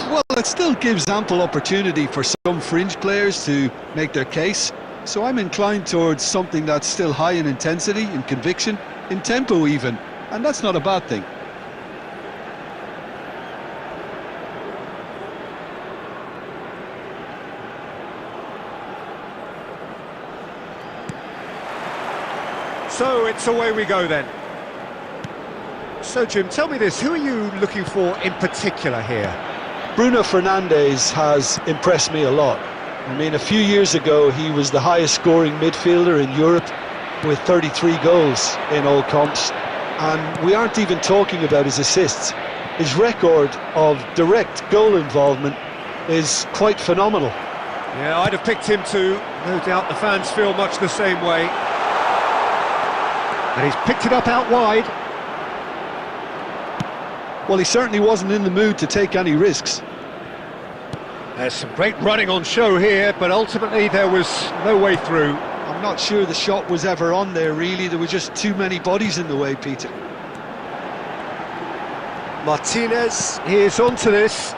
Well, it still gives ample opportunity for some fringe players to make their case. So I'm inclined towards something that's still high in intensity, in conviction, in tempo even. And that's not a bad thing. So it's away we go then. So Jim, tell me this, who are you looking for in particular here? Bruno Fernandes has impressed me a lot. I mean, a few years ago he was the highest scoring midfielder in Europe with 33 goals in all comps. And we aren't even talking about his assists. His record of direct goal involvement is quite phenomenal. Yeah, I'd have picked him too. No doubt the fans feel much the same way. And he's picked it up out wide. Well, he certainly wasn't in the mood to take any risks. There's some great running on show here, but ultimately there was no way through. I'm not sure the shot was ever on there, really. There were just too many bodies in the way, Peter. Martinez is onto this.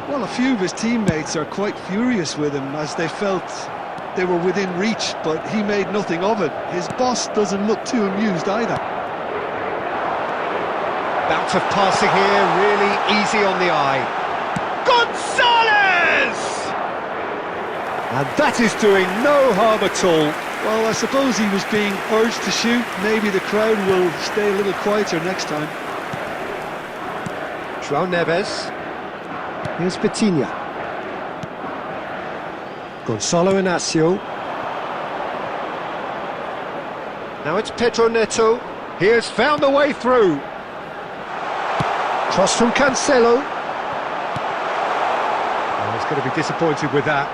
Well, a few of his teammates are quite furious with him as they felt they were within reach, but he made nothing of it. His boss doesn't look too amused either. Bout of passing here, really easy on the eye. Gonzalez! And that is doing no harm at all. Well, I suppose he was being urged to shoot. Maybe the crowd will stay a little quieter next time. João Neves. Here's Vitinha. Gonzalo Inacio. Now it's Pedro Neto. He has found a way through. Cross from Cancelo. Oh, he's going to be disappointed with that.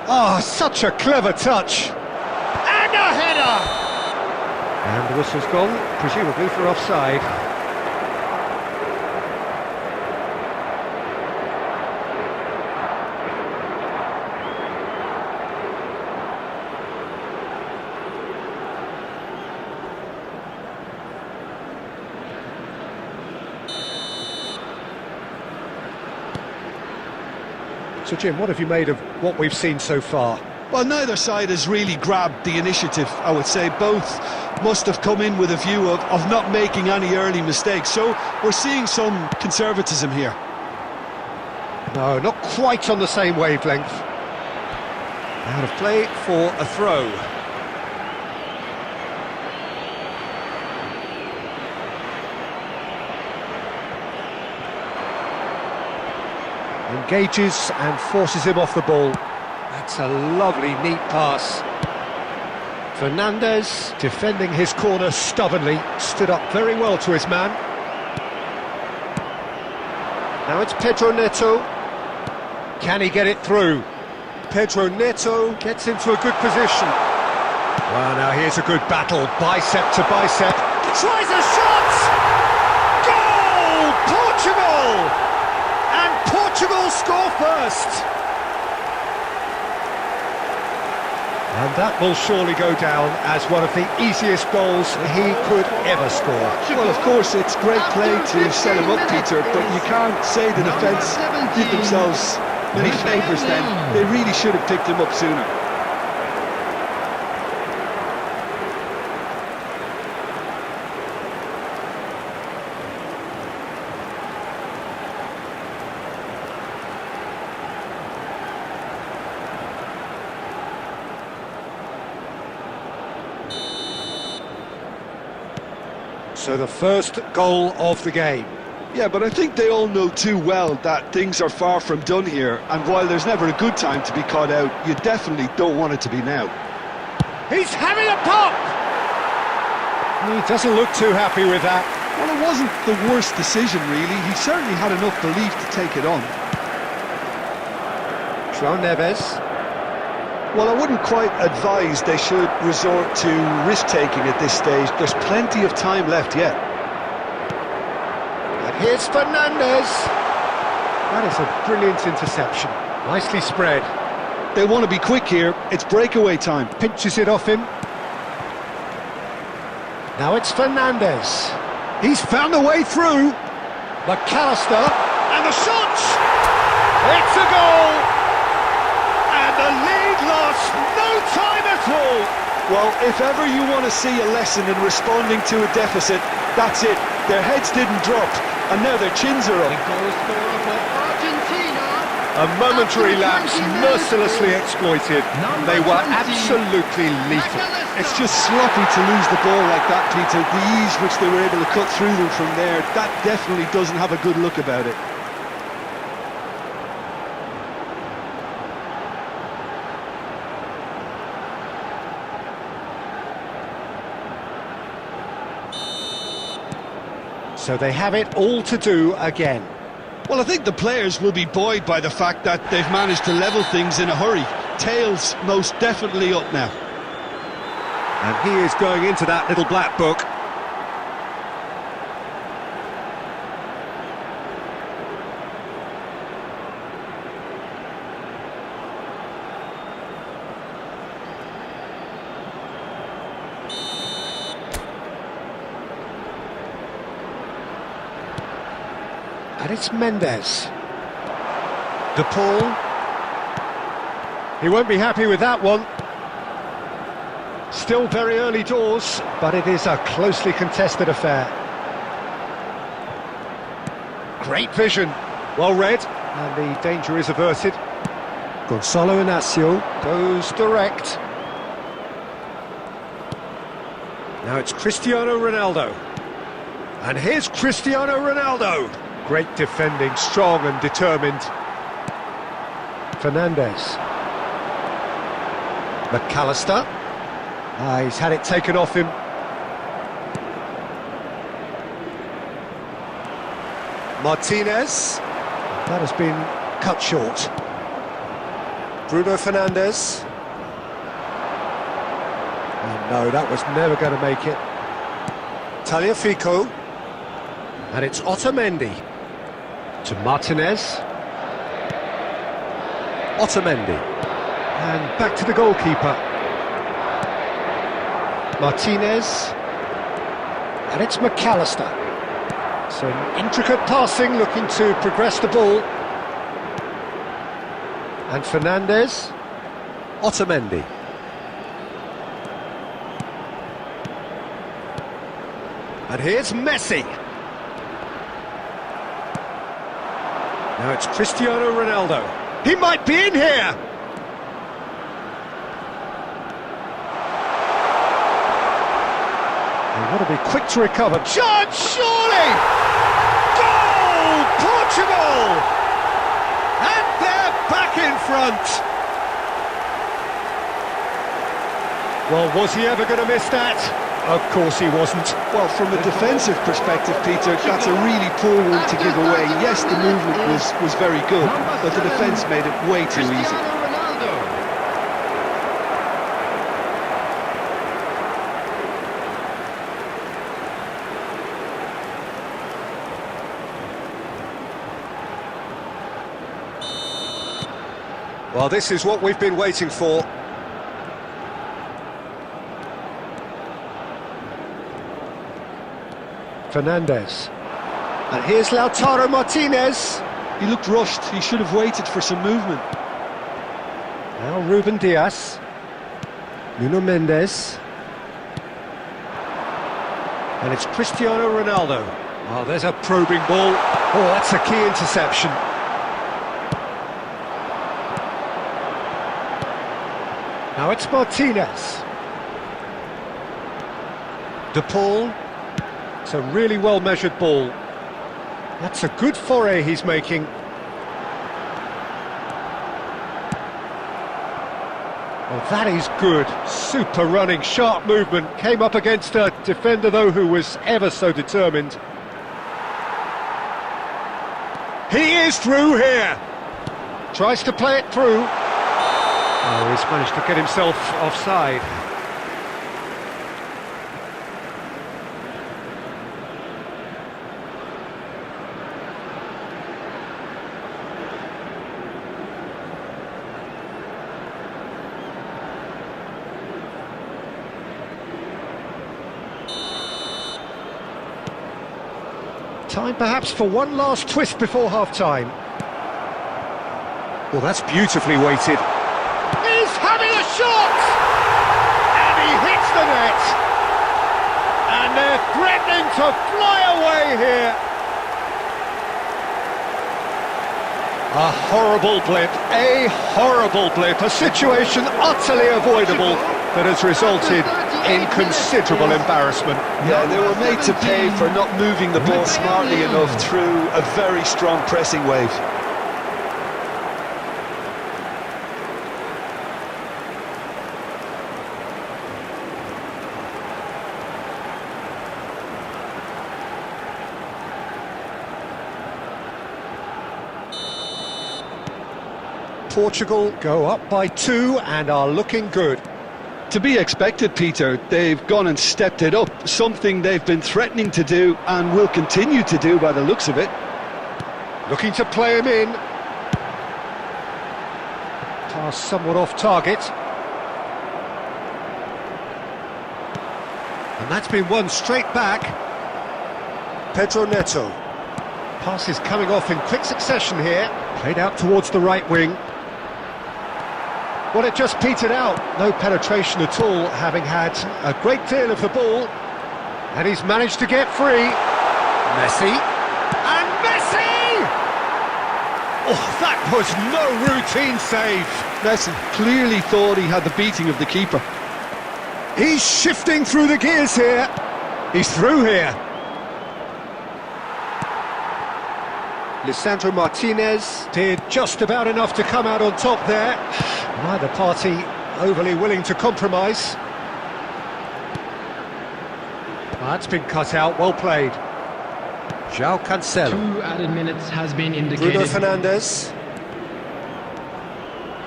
Oh, such a clever touch. And a header! And the whistle's gone, presumably for offside. So Jim, what have you made of what we've seen so far? Well, neither side has really grabbed the initiative, I would say. Both must have come in with a view of not making any early mistakes. So we're seeing some conservatism here. No, not quite on the same wavelength. Out of play for a throw. Engages and forces him off the ball. That's a lovely, neat pass. Fernandes, defending his corner stubbornly, stood up very well to his man. Now it's Pedro Neto. Can he get it through? Pedro Neto gets into a good position. Well, now here's a good battle, bicep to bicep. Tries a shot! Goal! Portugal! Portugal score first! And that will surely go down as one of the easiest goals he could ever score. Well, of course, it's great play to set him up, Peter, but you can't say the defence did themselves many favours then. They really should have picked him up sooner. So the first goal of the game. Yeah, but I think they all know too well that things are far from done here, and while there's never a good time to be caught out, you definitely don't want it to be now. He's having a pop! He doesn't look too happy with that. Well, it wasn't the worst decision, really. He certainly had enough belief to take it on. João Neves. Well, I wouldn't quite advise they should resort to risk-taking at this stage. There's plenty of time left yet. And here's Fernandes. That is a brilliant interception. Nicely spread. They want to be quick here. It's breakaway time. Pinches it off him. Now it's Fernandes. He's found a way through. McAllister, and the shot! It's a goal! And the lead lost no time at all! Well, if ever you want to see a lesson in responding to a deficit, that's it. Their heads didn't drop, and now their chins are up. Goal scorer for Argentina. A momentary lapse mercilessly exploited. They were 20. absolutely lethal. It's just sloppy to lose the ball like that, Peter. The ease which they were able to cut through them from there, that definitely doesn't have a good look about it. So they have it all to do again. Well, I think the players will be buoyed by the fact that they've managed to level things in a hurry. Tails most definitely up now. And he is going into that little black book. And it's Mendes. De Paul. He won't be happy with that one. Still very early doors, but it is a closely contested affair. Great vision. Well read, and the danger is averted. Gonzalo Inacio goes direct. Now it's Cristiano Ronaldo. And here's Cristiano Ronaldo. Great defending, strong and determined. Fernandes. McAllister. He's had it taken off him. Martinez. That has been cut short. Bruno Fernandes. Oh no, that was never going to make it. Tagliafico. And it's Otamendi. To Martinez. Otamendi. And back to the goalkeeper. Martinez. And it's McAllister. Some intricate passing, looking to progress the ball. And Fernandes. Otamendi. And here's Messi. Now it's Cristiano Ronaldo. He might be in here! They want to be quick to recover. Chance, surely! Goal! Portugal! And they're back in front! Well, was he ever going to miss that? Of course he wasn't. Well, from a defensive perspective, Peter, that's a really poor one to give away. Yes, the movement was very good, but the defence made it way too easy. Ronaldo. Well, this is what we've been waiting for. Fernandes. And here's Lautaro Martinez. He looked rushed. He should have waited for some movement. Now Ruben Diaz. Nuno Mendes. And it's Cristiano Ronaldo. Oh, there's a probing ball. Oh, that's a key interception. Now it's Martinez. De Paul. It's a really well-measured ball. That's a good foray he's making. Well, that is good. Super running, sharp movement. Came up against a defender, though, who was ever so determined. He is through here. Tries to play it through. Oh, he's managed to get himself offside. Time perhaps for one last twist before half-time. Well, that's beautifully weighted. He's having a shot! And he hits the net! And they're threatening to fly away here! A horrible blip, a situation utterly avoidable that has resulted in considerable embarrassment. Yeah, they were made to pay for not moving the ball smartly enough through a very strong pressing wave. Portugal go up by 2 and are looking good. To be expected, Peter. They've gone and stepped it up, something they've been threatening to do and will continue to do by the looks of it. Looking to play him in. Pass somewhat off target. And that's been won straight back. Pedro Neto. Pass is coming off in quick succession here. Played out towards the right wing. Well, it just petered out. No penetration at all, having had a great deal of the ball. And he's managed to get free. Messi. And Messi! Oh, that was no routine save. Messi clearly thought he had the beating of the keeper. He's shifting through the gears here. He's through here. Lisandro Martinez did just about enough to come out on top there. Neither party overly willing to compromise. That's been cut out, well played. João Cancelo. 2 added minutes has been indicated. Bruno Fernandes.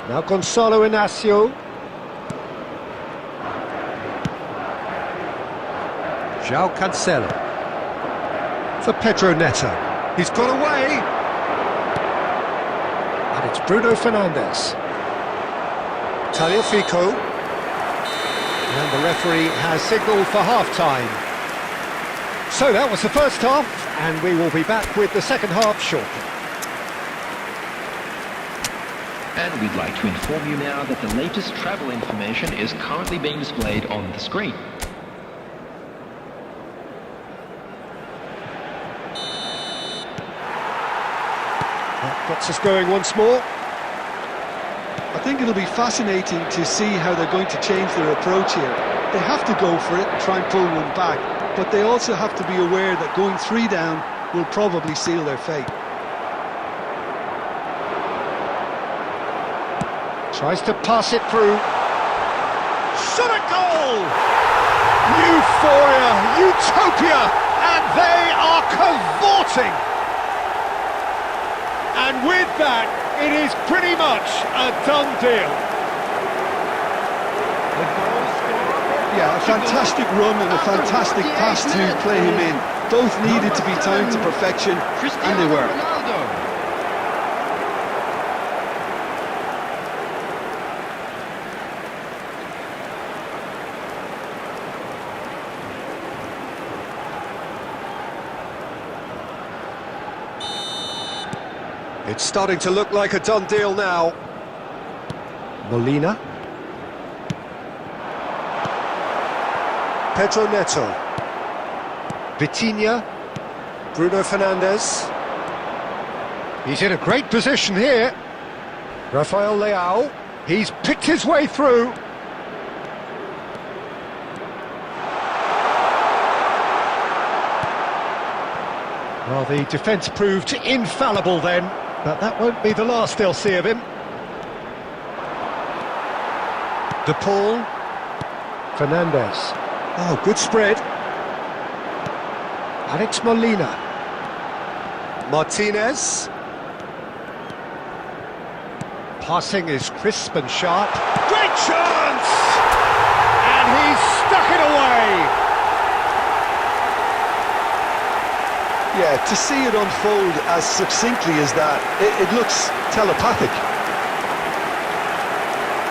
Now Gonzalo Inacio. João Cancelo. For Pedro Neto. He's got away. And it's Bruno Fernandes. Tagliafico. And the referee has signalled for half-time. So that was the first half, and we will be back with the second half shortly. And we'd like to inform you now that the latest travel information is currently being displayed on the screen. That gets us going once more. I think it'll be fascinating to see how they're going to change their approach here. They have to go for it and try and pull one back, but they also have to be aware that going 3 down will probably seal their fate. Tries to pass it through. Shot a goal! Euphoria, utopia, and they are cavorting! And with that, it is pretty much a done deal. Yeah, a fantastic run and a fantastic pass to play him in. Both needed to be timed to perfection, and they were. Ronaldo. It's starting to look like a done deal now. Molina. Pedro Neto. Vitinha. Bruno Fernandes. He's in a great position here. Rafael Leao. He's picked his way through. Well, the defence proved infallible then, but that won't be the last they'll see of him. De Paul. Fernandes. Oh, good spread. Alex Molina. Martinez. Passing is crisp and sharp. Great chance! And he's stuck it away! Yeah, to see it unfold as succinctly as that, it looks telepathic.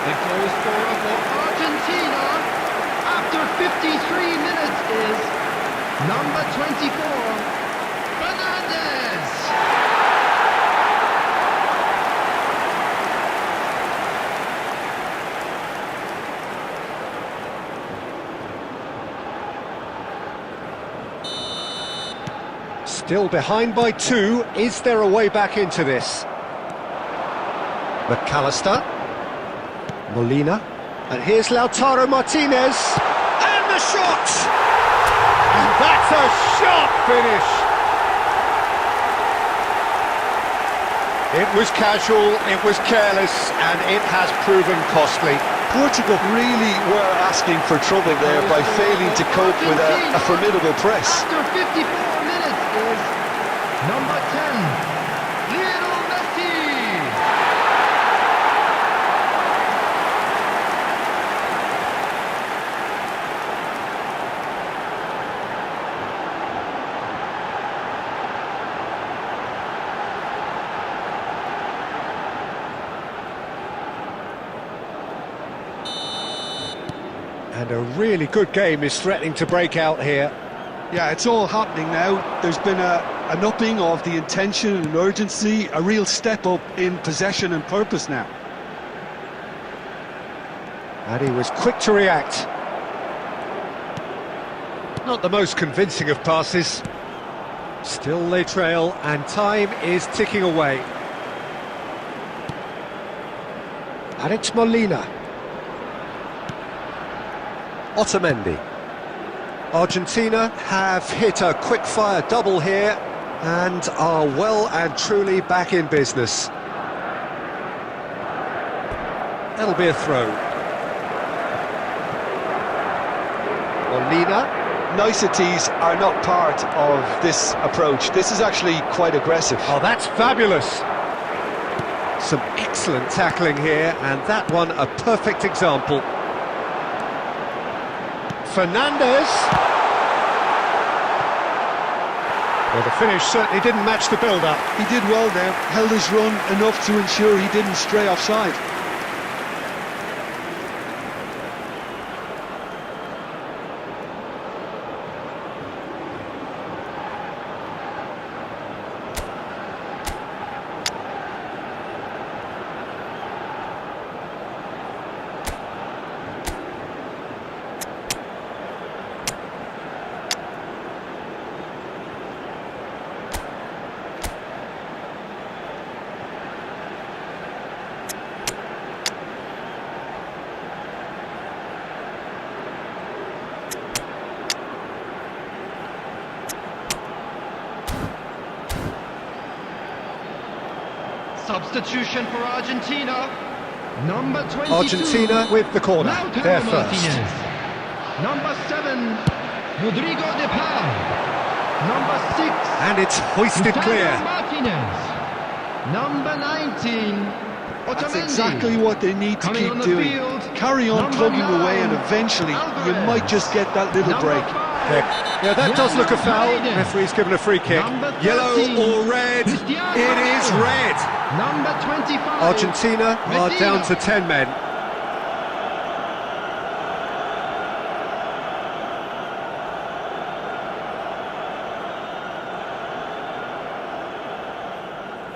The goal scorer for Argentina after 53 minutes is number 24, Ronaldo. Still behind by 2. Is there a way back into this? McAllister. Molina. And here's Lautaro Martinez. And the shot! And that's a sharp finish! It was casual, it was careless, and it has proven costly. Portugal really were asking for trouble there by failing to cope with a formidable press. After 54 minutes is number 10, Lionel Messi. And a really good game is threatening to break out here. Yeah, it's all happening now. There's been an upping of the intention and urgency, a real step up in possession and purpose now. And he was quick to react. Not the most convincing of passes. Still they trail, and time is ticking away. And it's Molina. Otamendi. Argentina have hit a quick-fire double here and are well and truly back in business. That'll be a throw. Molina. Niceties are not part of this approach. This is actually quite aggressive. Oh, that's fabulous. Some excellent tackling here, and that one a perfect example. Fernandez. Well, the finish certainly didn't match the build-up. He did well there, held his run enough to ensure he didn't stray offside. Substitution for Argentina. Number 22. Argentina with the corner. Lautaro They're first. Martinez. Number 7, Rodrigo de Paul. Number 6, And it's hoisted Lautaro clear. Martinez. Number 19, That's Otamendi. exactly what they need to Coming on keep the doing. field, Carry on number plugging 9, away, and eventually you Alvarez. might just get that little Number break. 5, Yeah, that does look a foul. Ronaldo. Referee's given a free kick. Number 13, Yellow or red? Cristiano. It is red. Number 25, Argentina are Messi. down to 10 men.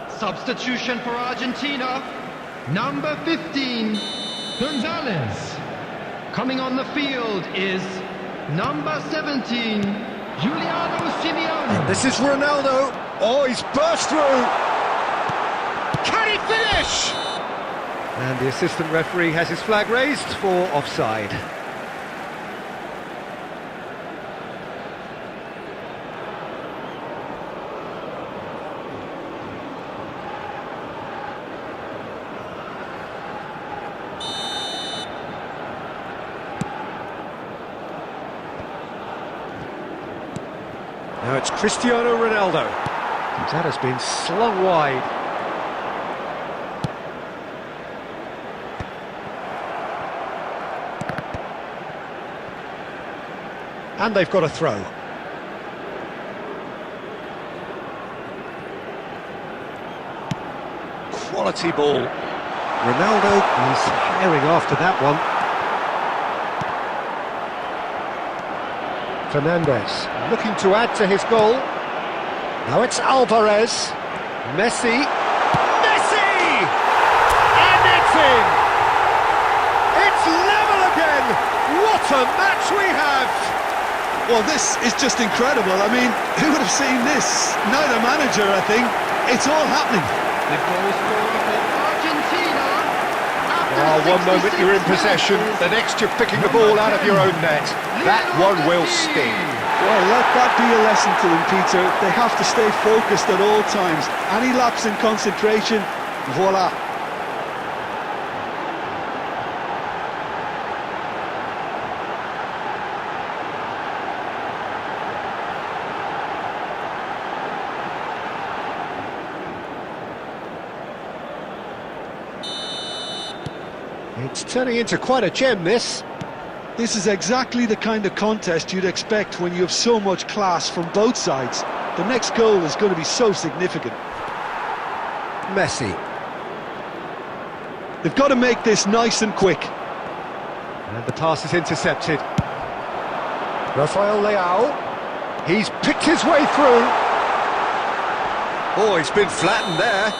Substitution for Argentina. Number 15, Gonzalez. Coming on the field is number 17, Giuliano Simeone. This is Ronaldo. Oh, he's burst through. Can he finish? And the assistant referee has his flag raised for offside. Now it's Cristiano Ronaldo. That has been slung wide. And they've got a throw. Quality ball. Ronaldo is herring after that one. Fernandez looking to add to his goal. Now it's Alvarez. Messi. Messi! And it's in! It's level again! What a match we have! Well, this is just incredible. I mean, who would have seen this? Neither manager, I think. It's all happening. The goal scorer for Argentina. Oh, one moment you're in possession, the next you're picking the ball out of your own net. That one will sting. Well, let that be a lesson to them, Peter. They have to stay focused at all times. Any lapse in concentration, voila. It's turning into quite a gem, this. This is exactly the kind of contest you'd expect when you have so much class from both sides. The next goal is going to be so significant. Messi. They've got to make this nice and quick. And the pass is intercepted. Rafael Leao. He's picked his way through. Oh, he's been flattened there.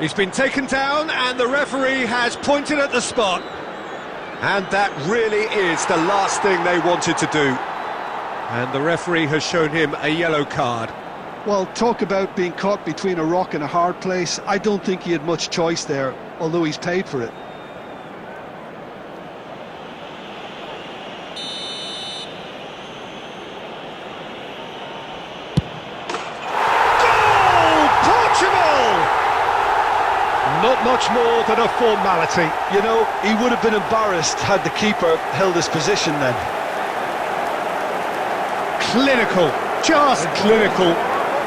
He's been taken down and the referee has pointed at the spot. And that really is the last thing they wanted to do. And the referee has shown him a yellow card. Well, talk about being caught between a rock and a hard place. I don't think he had much choice there, although he's paid for it. Not much more than a formality. You know, he would have been embarrassed had the keeper held his position then. Clinical, just clinical.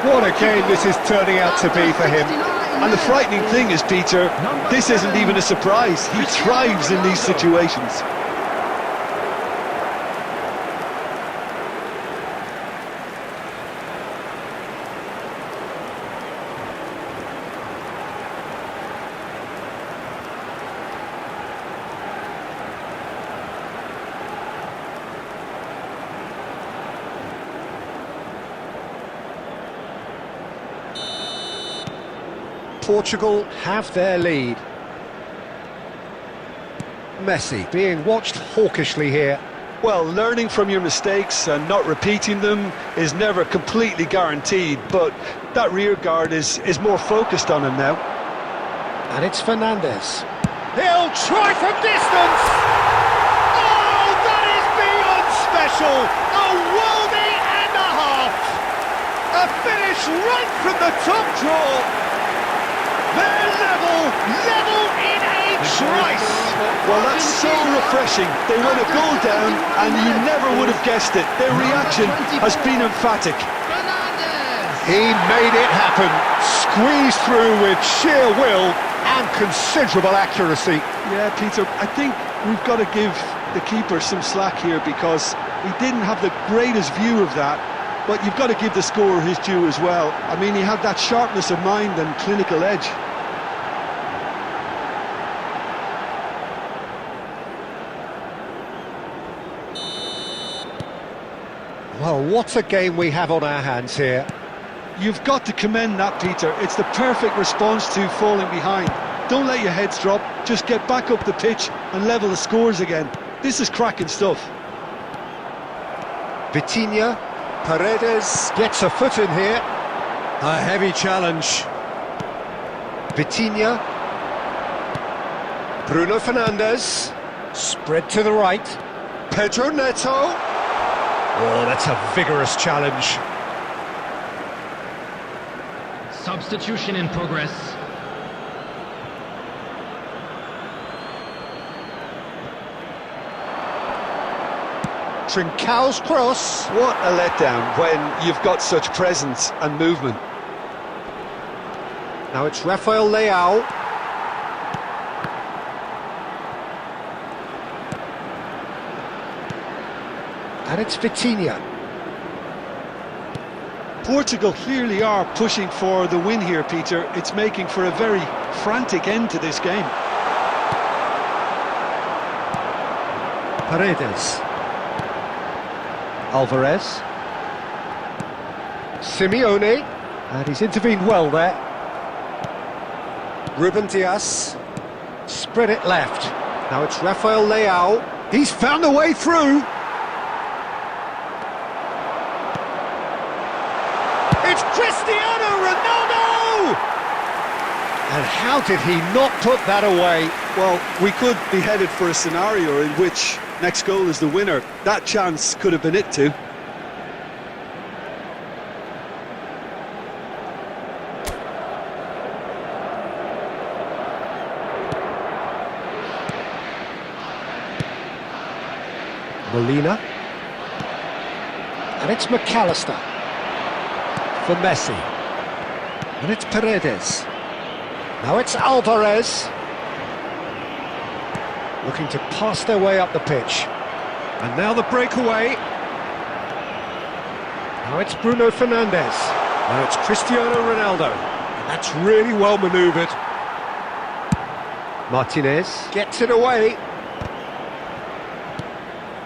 What a game this is turning out to be for him. And the frightening thing is, Peter, this isn't even a surprise. He thrives in these situations. Portugal have their lead. Messi being watched hawkishly here. Well, learning from your mistakes and not repeating them is never completely guaranteed, but that rear guard is more focused on him now. And it's Fernandes. He'll try from distance! Oh, that is beyond special! A worldie and a half! A finish right from the top draw! They're level in a trice! Well, that's so refreshing. They went a goal down and you never would have guessed it. Their reaction has been emphatic. He made it happen, squeezed through with sheer will and considerable accuracy. Yeah, Peter, I think we've got to give the keeper some slack here because he didn't have the greatest view of that, but you've got to give the scorer his due as well. I mean, he had that sharpness of mind and clinical edge. Well, what a game we have on our hands here. You've got to commend that, Peter. It's the perfect response to falling behind. Don't let your heads drop, just get back up the pitch and level the scores again. This is cracking stuff. Vitinha, Paredes gets a foot in here. A heavy challenge. Vitinha. Bruno Fernandes. Spread to the right. Pedro Neto. Oh, that's a vigorous challenge. Substitution in progress. Trincão's cross. What a letdown when you've got such presence and movement. Now it's Rafael Leao. And it's Vitinha. Portugal clearly are pushing for the win here, Peter. It's making for a very frantic end to this game. Paredes. Alvarez. Simeone. And he's intervened well there. Ruben Dias. Spread it left. Now it's Rafael Leao. He's found a way through. And how did he not put that away? Well, we could be headed for a scenario in which next goal is the winner. That chance could have been it too. Molina. And it's McAllister. For Messi. And it's Paredes. Now it's Alvarez. Looking to pass their way up the pitch. And now the breakaway. Now it's Bruno Fernandes. Now it's Cristiano Ronaldo. And that's really well manoeuvred. Martinez gets it away.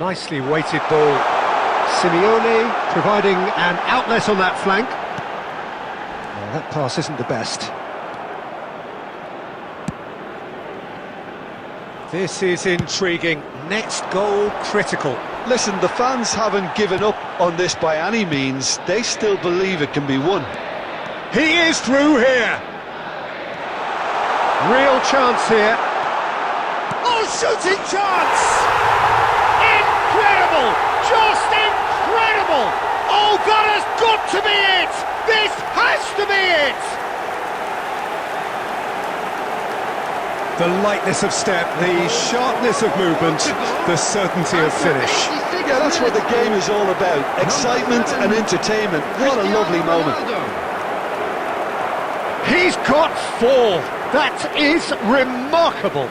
Nicely weighted ball. Simeone providing an outlet on that flank. Well, that pass isn't the best. This is intriguing. Next goal critical. Listen, the fans haven't given up on this by any means. They still believe it can be won. He is through here. Real chance here. Oh, shooting chance! Incredible! Just incredible! Oh, that has got to be it! This has to be it! The lightness of step, the sharpness of movement, the certainty of finish. Yeah, that's what the game is all about. Excitement and entertainment. What a lovely moment. He's got 4. That is remarkable.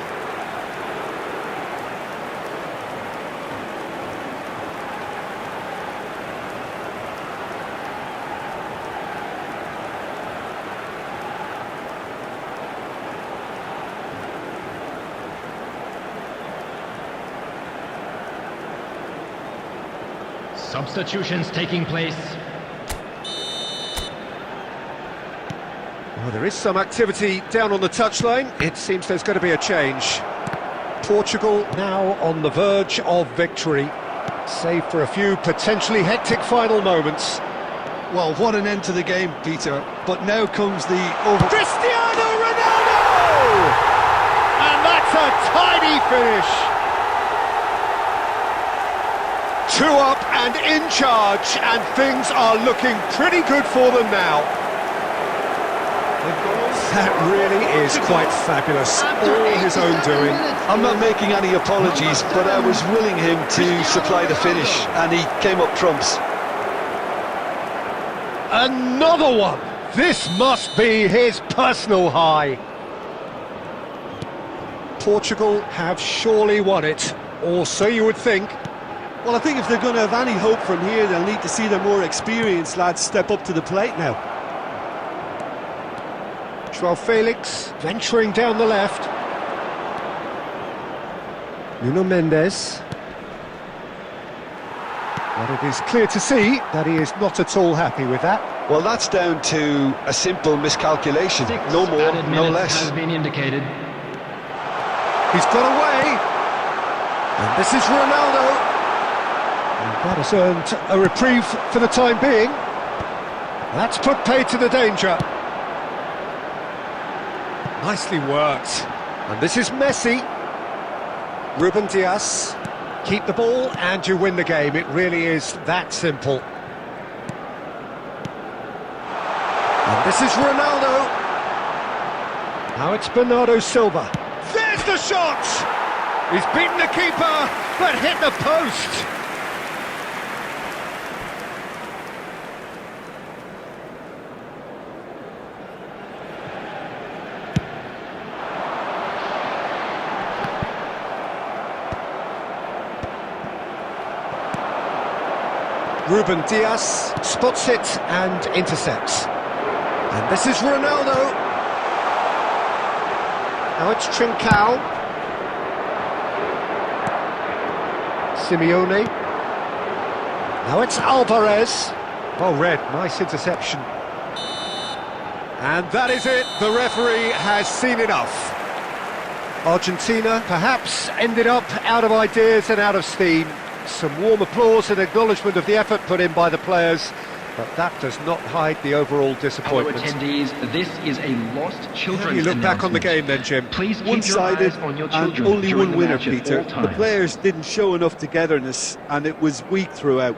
Substitutions taking place. Well, there is some activity down on the touchline. It seems there's going to be a change. Portugal now on the verge of victory, save for a few potentially hectic final moments. Well, what an end to the game, Peter. But now comes the Cristiano Ronaldo! And that's a tidy finish. 2 up and in charge, and things are looking pretty good for them now. That really is quite fabulous, all his own doing. I'm not making any apologies, but I was willing him to supply the finish, and he came up trumps. Another one! This must be his personal high. Portugal have surely won it, or so you would think. Well, I think if they're going to have any hope from here, they'll need to see their more experienced lads step up to the plate now. João Felix venturing down the left. Nuno Mendes. But it is clear to see that he is not at all happy with that. Well, that's down to a simple miscalculation. No more, no less. Has been indicated. He's got away. And this is Ronaldo. And that has earned a reprieve for the time being. That's put paid to the danger. Nicely worked. And this is Messi. Ruben Dias. Keep the ball and you win the game. It really is that simple. And this is Ronaldo. Now it's Bernardo Silva. There's the shot! He's beaten the keeper, but hit the post. Ruben Dias spots it and intercepts. And this is Ronaldo. Now it's Trincao. Simeone. Now it's Alvarez. Oh, red, nice interception. And that is it, the referee has seen enough. Argentina perhaps ended up out of ideas and out of steam. Some warm applause and acknowledgement of the effort put in by the players, But that does not hide the overall Hello disappointment. attendees, this is a lost How children's do you look back on the announcement. game then, Jim? Please keep your One-sided eyes on your and children only during one the winner, match at Peter. all The times. players didn't show enough togetherness and it was weak throughout.